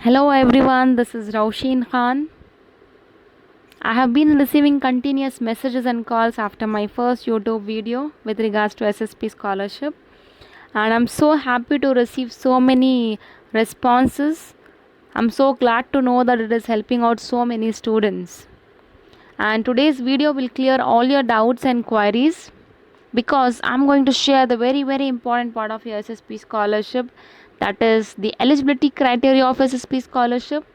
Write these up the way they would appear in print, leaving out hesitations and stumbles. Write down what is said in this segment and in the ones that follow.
Hello everyone, this is Raushin Khan. I have been receiving continuous messages and calls after my first YouTube video with regards to SSP scholarship, and I'm so happy to receive so many responses. I'm so glad to know that it is helping out so many students. And today's video will clear all your doubts and queries because I'm going to share the very important part of your SSP scholarship, that is the eligibility criteria of SSP scholarship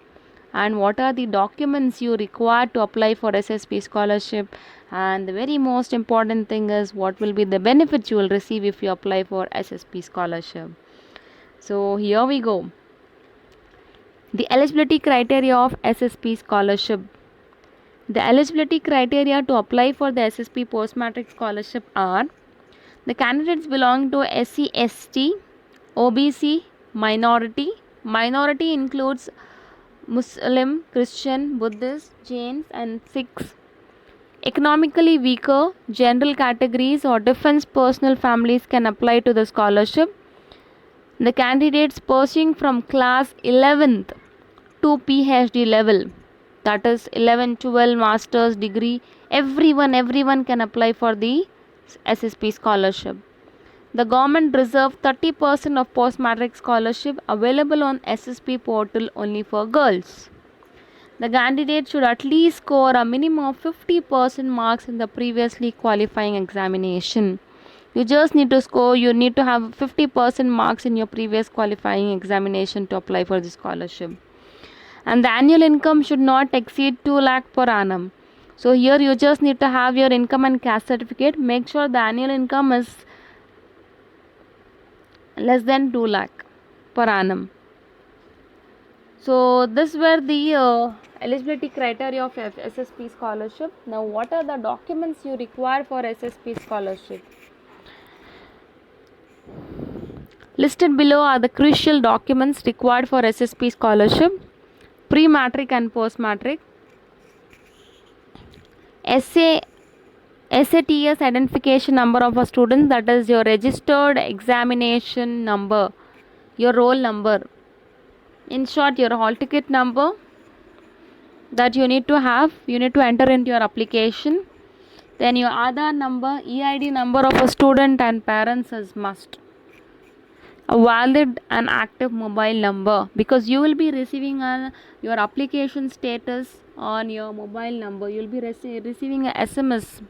and what are the documents you require to apply for SSP scholarship, and the very most important thing is what will be the benefits you will receive if you apply for SSP scholarship. So here we go. The eligibility criteria of SSP scholarship. The eligibility criteria to apply for the SSP post-matric scholarship are: the candidates belong to SC, ST, OBC, minority. Minority includes Muslim, Christian, Buddhist, Jains, and Sikhs. Economically weaker, general categories, or defense personnel families can apply to the scholarship. The candidates pursuing from class 11th to PhD level, that is 11, 12, master's degree, everyone can apply for the SSP scholarship. The government reserved 30% of post-matric scholarship available on SSP portal only for girls. The candidate should at least score a minimum of 50% marks in the previously qualifying examination. You just need to score, you need to have 50% marks in your previous qualifying examination to apply for the scholarship. And the annual income should not exceed 2 lakh per annum. So here you just need to have your income and caste certificate. Make sure the annual income is less than 2 lakh per annum. So this were the eligibility criteria of SSP scholarship. Now what are the documents you require for SSP scholarship? Listed below are the crucial documents required for SSP scholarship: pre-matric and post-matric, SATS identification number of a student, that is your registered examination number, your roll number, in short your hall ticket number that you need to have, you need to enter into your application. Then your Aadhaar number, EID number of a student and parents is must. A valid and active mobile number, because you will be receiving your application status on your mobile number. You will be receiving a SMS.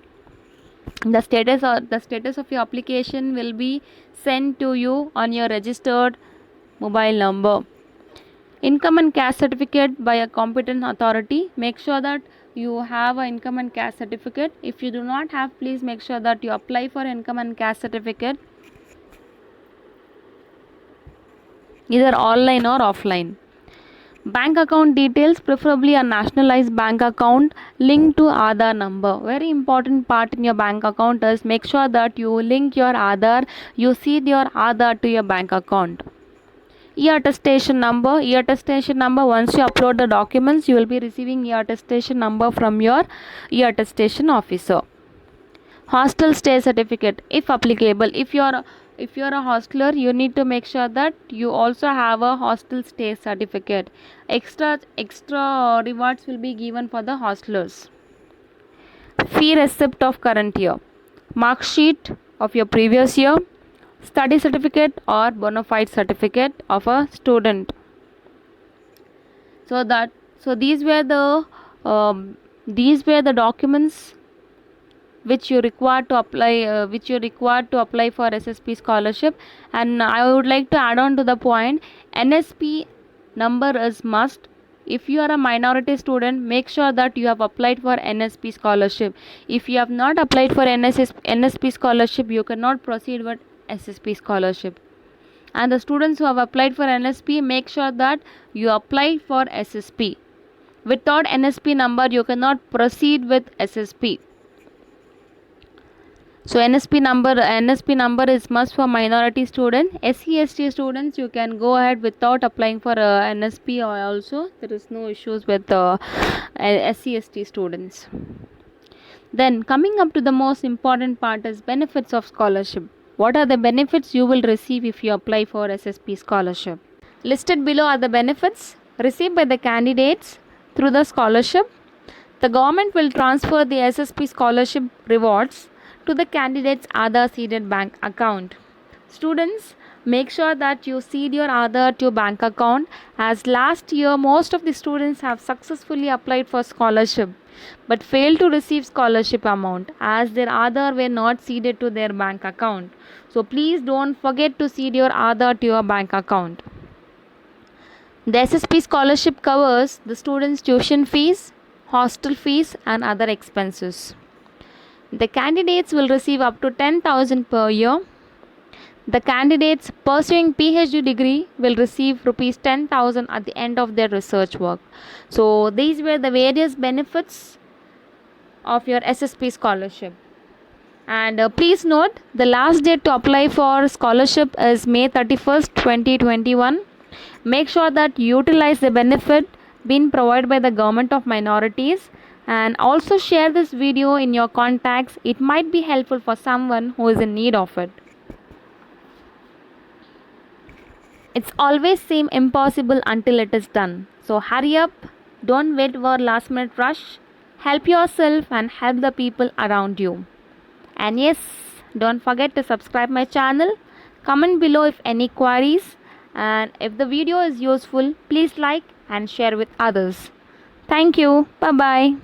The status of your application will be sent to you on your registered mobile number. Income and caste certificate by a competent authority. Make sure that you have an income and caste certificate. If you do not have, please make sure that you apply for income and caste certificate either online or offline. Bank account details, preferably a nationalized bank account linked to Aadhaar number. Very important part in your bank account is make sure that you link your Aadhaar, you seed your Aadhaar to your bank account. E-attestation number. E-attestation number, once you upload the documents, you will be receiving E-attestation number from your E-attestation officer. Hostel stay certificate, if applicable. If you're a hostler, you need to make sure that you also have a hostel stay certificate. Extra rewards will be given for the hostlers. Fee receipt of current year, mark sheet of your previous year, study certificate or bona fide certificate of a student. So these were the documents which you require to apply for SSP scholarship. And I would like to add on to the point, NSP number is must. If you are a minority student, make sure that you have applied for NSP scholarship. If you have not applied for NSP scholarship, you cannot proceed with SSP scholarship. And the students who have applied for NSP, make sure that you apply for SSP. Without NSP number, you cannot proceed with SSP. So NSP number is must for minority student. SC ST students, you can go ahead without applying for NSP also. There is no issues with SC ST students. Then coming up to the most important part is benefits of scholarship. What are the benefits you will receive if you apply for SSP scholarship? Listed below are the benefits. received by the candidates through the scholarship, the government will transfer the SSP scholarship rewards to the candidate's Aadhaar seeded bank account. Students, make sure that you seed your Aadhaar to your bank account, as last year most of the students have successfully applied for scholarship but failed to receive scholarship amount as their Aadhaar were not seeded to their bank account. So please don't forget to seed your Aadhaar to your bank account. The SSP scholarship covers the students' tuition fees, hostel fees and other expenses. The candidates will receive up to 10,000 per year. The candidates pursuing PhD degree will receive rupees 10,000 at the end of their research work. So these were the various benefits of your SSP scholarship. And please note, the last date to apply for scholarship is May 31st, 2021. Make sure that you utilize the benefit being provided by the government of minorities, and also share this video in your contacts. It might be helpful for someone who is in need of it. It's always seem impossible until it is done. So hurry up, don't wait for last minute rush. Help yourself and help the people around you. And yes, don't forget to subscribe my channel. Comment below if any queries, and if the video is useful, please like and share with others. Thank you. Bye bye.